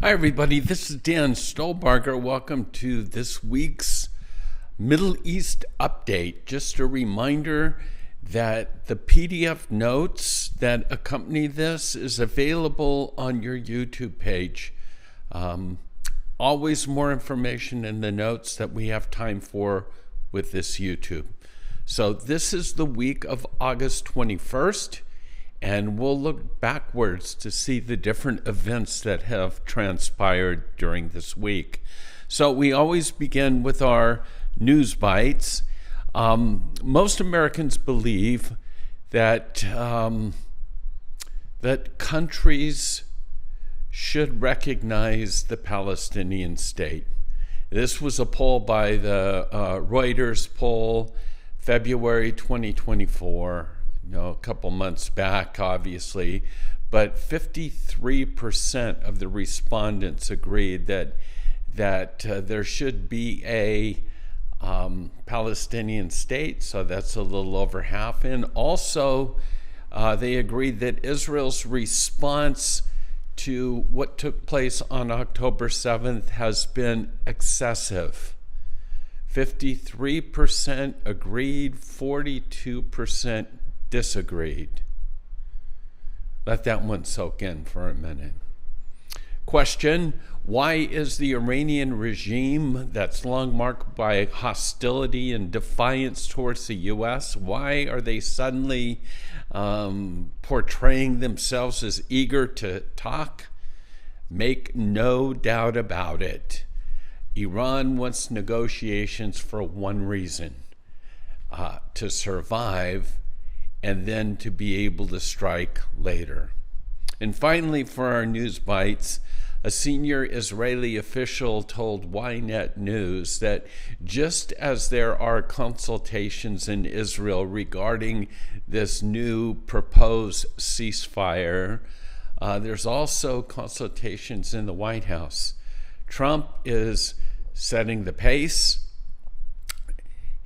Hi, everybody. This is Dan Stolbarger. Welcome to this week's Middle East update. Just a reminder that the PDF notes that accompany this is available on your YouTube page. Always more information in the notes that we have time for with this YouTube. So this is the week of August 21st. And we'll look backwards to see the different events that have transpired during this week. So we always begin with our news bites. Most Americans believe that that countries should recognize the Palestinian state. This was a poll by the Reuters poll, February 2024. A couple months back, obviously, but 53% of the respondents agreed that there should be a Palestinian state, so that's a little over half. And also, they agreed that Israel's response to what took place on October 7th has been excessive. 53% agreed, 42% disagreed. Let that one soak in for a minute. Question: why is the Iranian regime that's long marked by hostility and defiance towards the U.S., why are they suddenly portraying themselves as eager to talk? Make no doubt about it. Iran wants negotiations for one reason, to survive and then to be able to strike later. And finally, for our news bites, a senior Israeli official told Ynet News that just as there are consultations in Israel regarding this new proposed ceasefire, there's also consultations in the White House. Trump is setting the pace.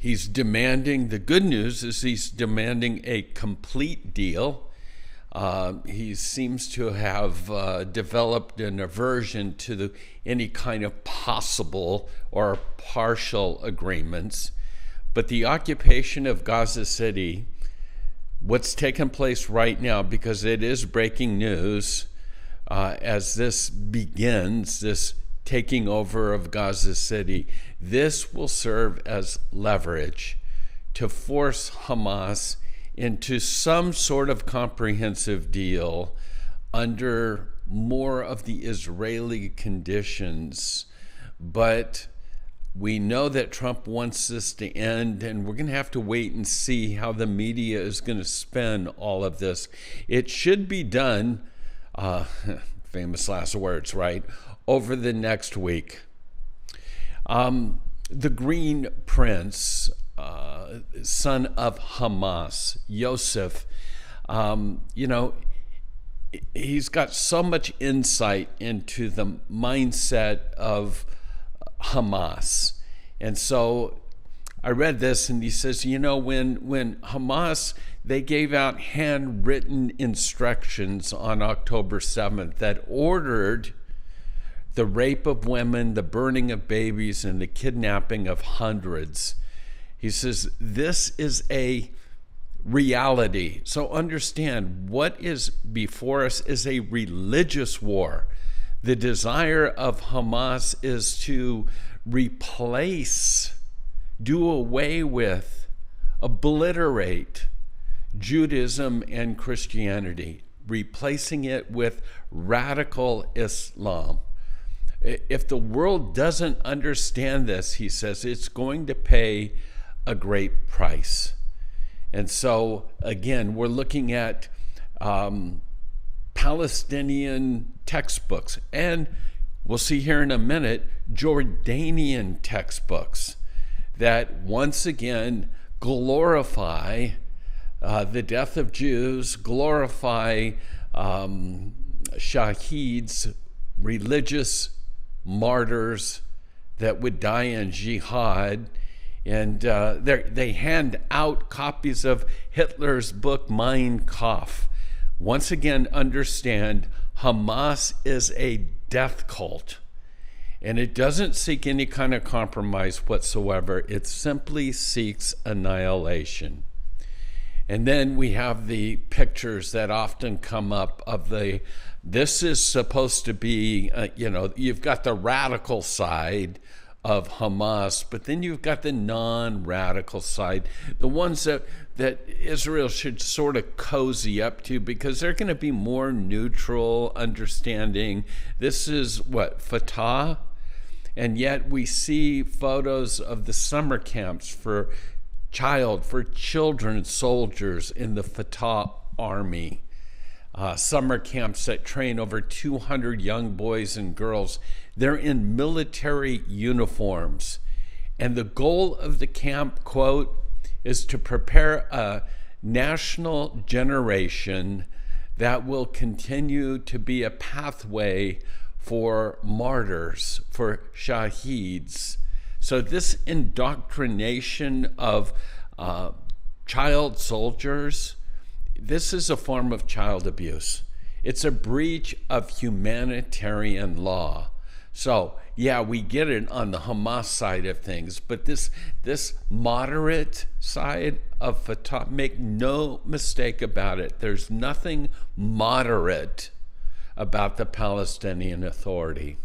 He's demanding, the good news is he's demanding a complete deal. He seems to have developed an aversion to any kind of possible or partial agreements. But the occupation of Gaza City, what's taken place right now, because it is breaking news as this begins, this taking over of Gaza City, this will serve as leverage to force Hamas into some sort of comprehensive deal under more of the Israeli conditions. But we know that Trump wants this to end, and we're going to have to wait and see how the media is going to spin all of this. It should be done, famous last words, right, over the next week. The Green Prince, son of Hamas, Yosef, he's got so much insight into the mindset of Hamas. And so I read this, and he says, when Hamas, they gave out handwritten instructions on October 7th that ordered the rape of women, the burning of babies, and the kidnapping of hundreds. He says, this is a reality. So understand, what is before us is a religious war. The desire of Hamas is to replace, do away with, obliterate Judaism and Christianity, replacing it with radical Islam. If the world doesn't understand this, he says, it's going to pay a great price. And so, again, we're looking at Palestinian textbooks, and we'll see here in a minute, Jordanian textbooks that once again glorify the death of Jews, glorify shaheeds, religious martyrs that would die in jihad, and they hand out copies of Hitler's book Mein Kampf. Once again, understand, Hamas is a death cult. And it doesn't seek any kind of compromise whatsoever. It simply seeks annihilation. And then we have the pictures that often come up of this is supposed to be, you've got the radical side of Hamas, but then you've got the non-radical side, the ones that Israel should sort of cozy up to because they're going to be more neutral, understanding. This is Fatah? And yet we see photos of the summer camps for children soldiers in the Fatah army. Summer camps that train over 200 young boys and girls. They're in military uniforms. And the goal of the camp, quote, is to prepare a national generation that will continue to be a pathway for martyrs, for shaheeds. So this indoctrination of child soldiers, this is a form of child abuse. It's a breach of humanitarian law. So, yeah, we get it on the Hamas side of things, but this moderate side of Fatah, make no mistake about it, there's nothing moderate about the Palestinian Authority.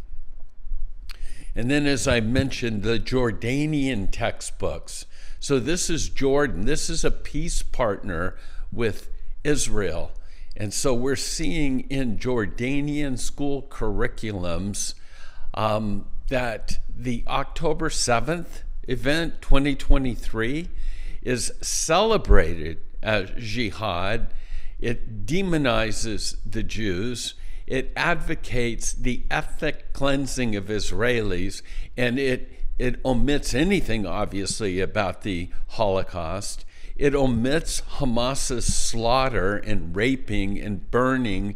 And then, as I mentioned, the Jordanian textbooks. So this is Jordan. This is a peace partner with Israel. And so we're seeing in Jordanian school curriculums that the October 7th event, 2023, is celebrated as jihad. It demonizes the Jews. It advocates the ethnic cleansing of Israelis, and it omits anything, obviously, about the Holocaust. It omits Hamas's slaughter and raping and burning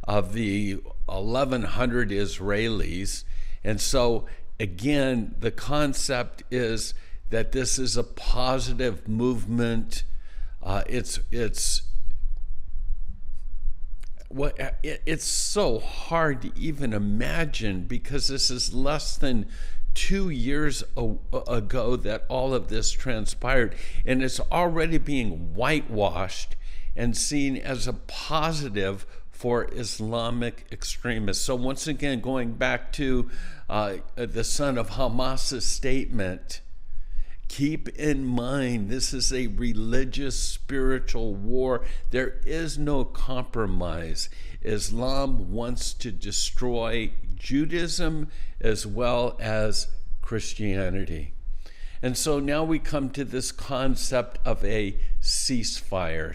of the 1,100 Israelis. And so, again, the concept is that this is a positive movement. It's so hard to even imagine because this is less than 2 years ago that all of this transpired, and it's already being whitewashed and seen as a positive for Islamic extremists. So once again, going back to the son of Hamas's statement, keep in mind, this is a religious, spiritual war. There is no compromise. Islam wants to destroy Judaism as well as Christianity. And so now we come to this concept of a ceasefire,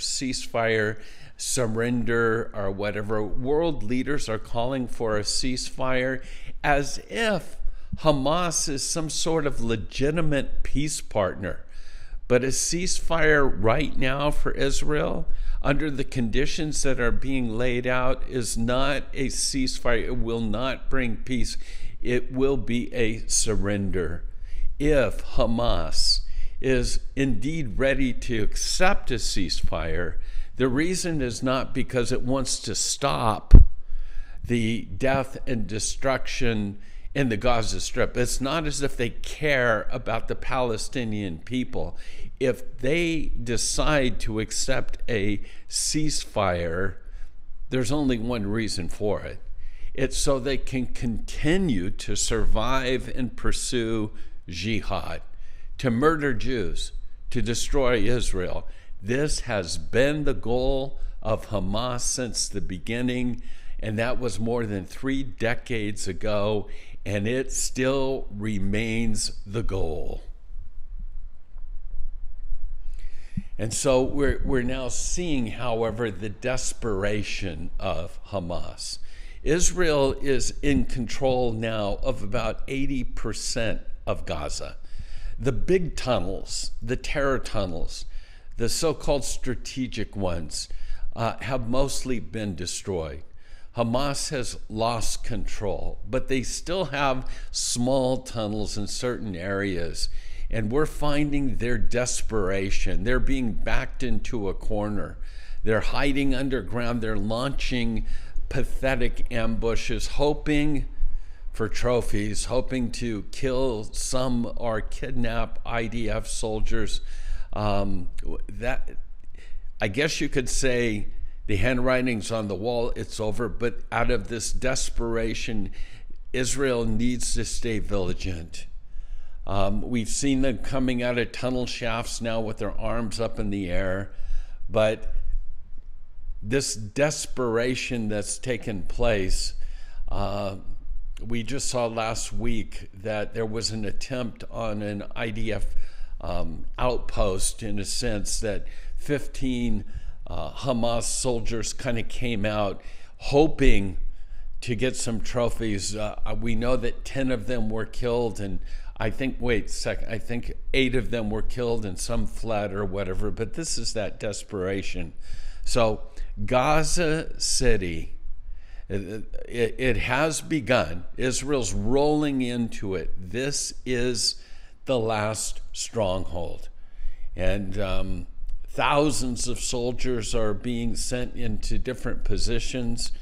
surrender, or whatever. World leaders are calling for a ceasefire as if Hamas is some sort of legitimate peace partner. But a ceasefire right now for Israel, under the conditions that are being laid out, is not a ceasefire. It will not bring peace. It will be a surrender. If Hamas is indeed ready to accept a ceasefire, the reason is not because it wants to stop the death and destruction in the Gaza Strip. It's not as if they care about the Palestinian people. If they decide to accept a ceasefire, there's only one reason for it. It's so they can continue to survive and pursue jihad, to murder Jews, to destroy Israel. This has been the goal of Hamas since the beginning, and that was more than 3 decades ago, and it still remains the goal. And so we're now seeing, however, the desperation of Hamas. Israel is in control now of about 80% of Gaza. The big tunnels, the terror tunnels, the so-called strategic ones, have mostly been destroyed. Hamas has lost control, but they still have small tunnels in certain areas, and we're finding their desperation. They're being backed into a corner. They're hiding underground. They're launching pathetic ambushes, hoping for trophies, hoping to kill some or kidnap IDF soldiers. That, I guess you could say, the handwriting's on the wall, it's over, but out of this desperation, Israel needs to stay vigilant. We've seen them coming out of tunnel shafts now with their arms up in the air, but this desperation that's taken place, we just saw last week that there was an attempt on an IDF outpost, in a sense, that 15 Hamas soldiers kind of came out hoping to get some trophies. We know that 10 of them were killed, and I think 8 of them were killed and some fled or whatever, but this is that desperation. So Gaza City, it has begun. Israel's rolling into it. This is the last stronghold. And thousands of soldiers are being sent into different positions.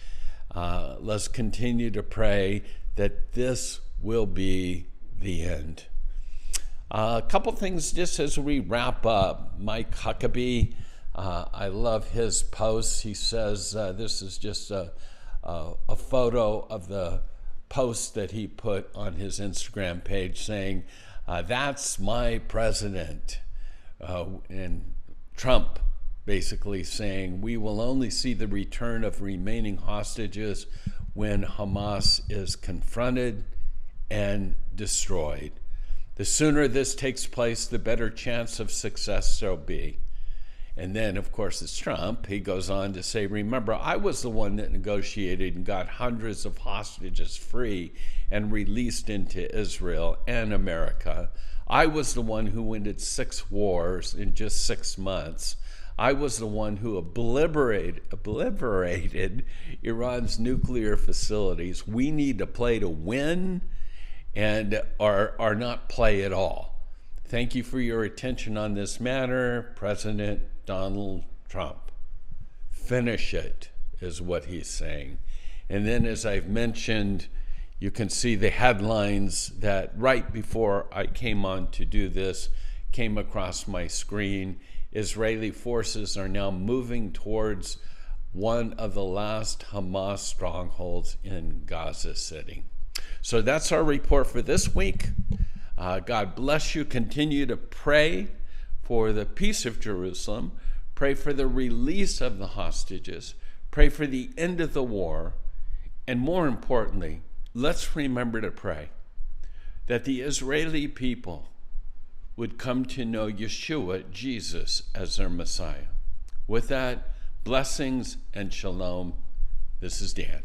Let's continue to pray that this will be the end. A couple things just as we wrap up. Mike Huckabee, I love his posts. He says this is just a photo of the post that he put on his Instagram page saying, that's my president. And Trump basically saying, we will only see the return of remaining hostages when Hamas is confronted and destroyed. The sooner this takes place, the better chance of success there'll be. And then, of course, it's Trump. He goes on to say, remember, I was the one that negotiated and got hundreds of hostages free and released into Israel and America. I was the one who ended 6 wars in just 6 months. I was the one who obliterated Iran's nuclear facilities. We need to play to win and are not play at all. Thank you for your attention on this matter, President Donald Trump. Finish it, is what he's saying. And then, as I've mentioned, you can see the headlines that right before I came on to do this came across my screen. Israeli forces are now moving towards one of the last Hamas strongholds in Gaza City. So that's our report for this week. God bless you. Continue to pray for the peace of Jerusalem. Pray for the release of the hostages. Pray for the end of the war. And more importantly, let's remember to pray that the Israeli people would come to know Yeshua, Jesus, as their Messiah. With that, blessings and shalom. This is Dan.